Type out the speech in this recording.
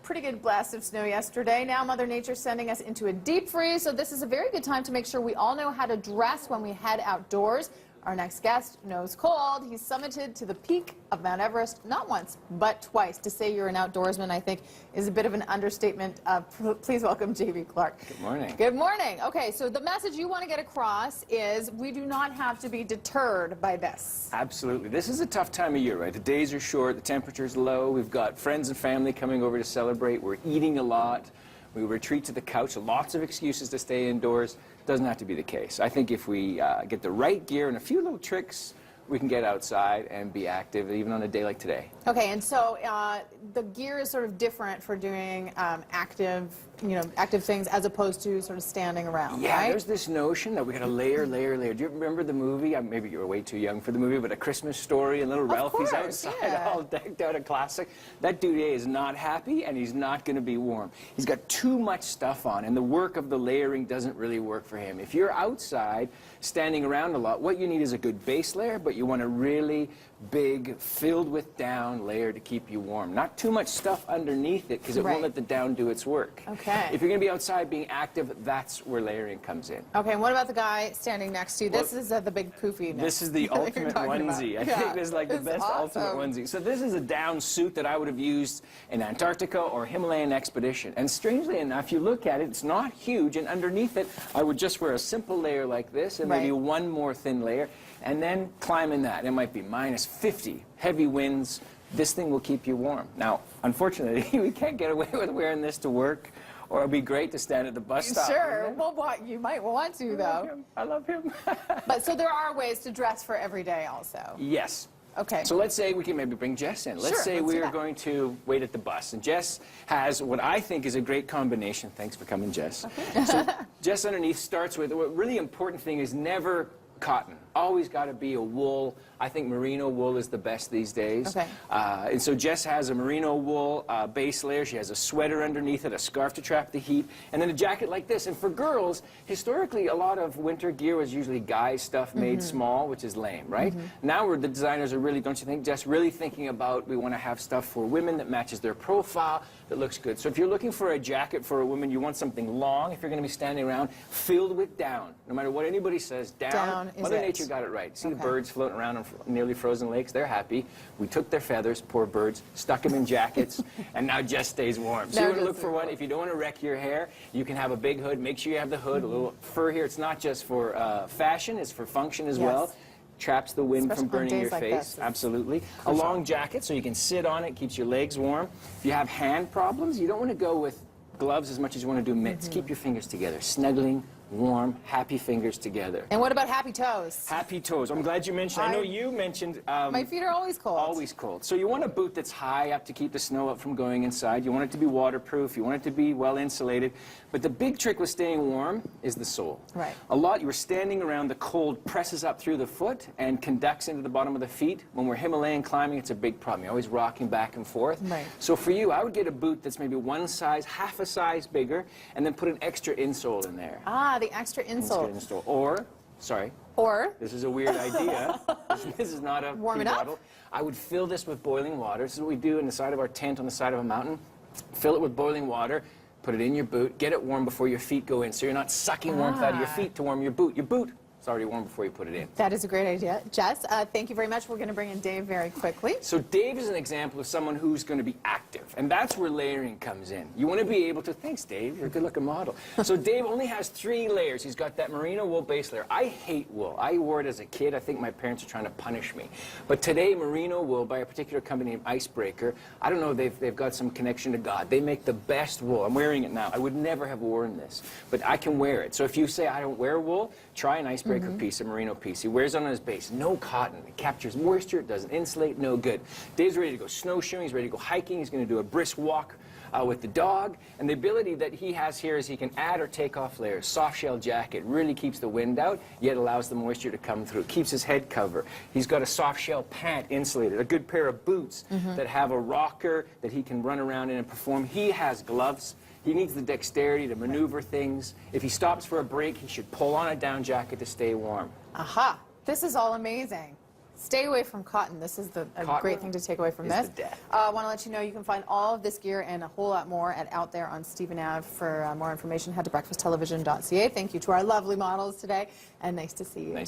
pretty good blast of snow yesterday. Now Mother Nature's sending us into a deep freeze, so this is a very good time to make sure we all know how to dress when we head outdoors. Our next guest knows cold. He's summited to the peak of Mount Everest not once, but twice. To say you're an outdoorsman, I think, is a bit of an understatement. Please welcome Jamie Clarke. Good morning. Good morning. Okay, so the message you want to get across is we do not have to be deterred by this. Absolutely. This is a tough time of year, right? The days are short, the temperature's low, we've got friends and family coming over to celebrate, we're eating a lot, we retreat to the couch, lots of excuses to stay indoors. Doesn't have to be the case. I think if we get the right gear and a few little tricks, we can get outside and be active, even on a day like today. Okay, and so the gear is sort of different for doing active things as opposed to sort of standing around, yeah, right? There's this notion that we got to layer. Do you remember the movie? Maybe you were way too young for the movie, but A Christmas Story, and little Ralphie's outside, all decked out, a classic. That dude is not happy, and he's not going to be warm. He's got too much stuff on, and the work of the layering doesn't really work for him. If you're outside, standing around a lot, what you need is a good base layer, but you want a really big, filled with down layer to keep you warm. Not too much stuff underneath it, because it won't let the down do its work. Okay. If you're going to be outside being active, that's where layering comes in. Okay, and what about the guy standing next to you? This is the big poofy. This is the ultimate onesie. I think this is like the best ultimate onesie. So this is a down suit that I would have used in Antarctica or Himalayan expedition. And strangely enough, you look at it, it's not huge, and underneath it, I would just wear a simple layer like this, and maybe one more thin layer, and then climb in that. It might be -50, heavy winds. This thing will keep you warm. Now, unfortunately, we can't get away with wearing this to work, or it'd be great to stand at the bus stop. Sure, well, you might want to, though. I love him. But so there are ways to dress for every day also. Yes. Okay. So let's say we can maybe bring Jess in. Let's say we are going to wait at the bus. And Jess has what I think is a great combination. Thanks for coming, Jess. Okay. So Jess underneath starts with, a really important thing is never cotton. Always got to be a wool. I think merino wool is the best these days. Okay. And so Jess has a merino wool base layer. She has a sweater underneath it, a scarf to trap the heat, and then a jacket like this. And for girls, historically, a lot of winter gear was usually guys' stuff made small, which is lame, right? Now the designers are really, don't you think, Jess, really thinking about, we want to have stuff for women that matches their profile, that looks good. So if you're looking for a jacket for a woman, you want something long, if you're going to be standing around, filled with down. No matter what anybody says, down Mother Nature got it right. See the birds floating around on nearly frozen lakes? They're happy. We took their feathers, poor birds, stuck them in jackets, and now Jess stays warm. So you want to look for one. If you don't want to wreck your hair, you can have a big hood. Make sure you have the hood, a little fur here. It's not just for fashion, it's for function as well. Traps the wind from burning your face. Absolutely. A long jacket so you can sit on it, keeps your legs warm. If you have hand problems, you don't want to go with gloves as much as you want to do mitts. Keep your fingers together, snuggling, warm, happy fingers together. And what about happy toes? Happy toes. I'm glad you mentioned. I know you mentioned. My feet are always cold. Always cold. So you want a boot that's high up to keep the snow up from going inside. You want it to be waterproof. You want it to be well insulated. But the big trick with staying warm is the sole. Right. A lot, you were standing around, the cold presses up through the foot and conducts into the bottom of the feet. When we're Himalayan climbing, it's a big problem. You're always rocking back and forth. Right. So for you, I would get a boot that's maybe one size, half a size bigger, and then put an extra insole in there. Ah, the extra insole. Or, this is a weird idea. This is not a warm it bottle. up? I would fill this with boiling water. This is what we do in the side of our tent on the side of a mountain. Fill it with boiling water, put it in your boot, get it warm before your feet go in, so you're not sucking warmth out of your feet to warm your boot. Your boot is already warm before you put it in. That is a great idea. Jess, thank you very much. We're going to bring in Dave very quickly. So Dave is an example of someone who's going to be active, and that's where layering comes in. You want to be able to, thanks Dave, you're a good-looking model. So Dave only has 3 layers. He's got that merino wool base layer. I hate wool. I wore it as a kid. I think my parents are trying to punish me. But today, merino wool by a particular company named Icebreaker, I don't know, they've got some connection to God. They make the best wool. I'm wearing it now. I would never have worn this, but I can wear it. So if you say I don't wear wool, try an Icebreaker piece, a merino piece. He wears it on his base. No cotton. It captures moisture. It doesn't insulate. No good. Dave's ready to go snowshoeing. He's ready to go hiking. He's going to do a brisk walk with the dog. And the ability that he has here is he can add or take off layers. Soft shell jacket really keeps the wind out, yet allows the moisture to come through. Keeps his head covered. He's got a soft shell pant insulated. A good pair of boots that have a rocker that he can run around in and perform. He has gloves. He needs the dexterity to maneuver things. If he stops for a break, he should pull on a down jacket to stay warm. Aha. This is all amazing. Stay away from cotton. This is a Cotton great thing to take away from is this. the death. I want to let you know you can find all of this gear and a whole lot more at Out There on Stephen Ave. For more information, head to breakfasttelevision.ca. Thank you to our lovely models today, and nice to see you. Nice.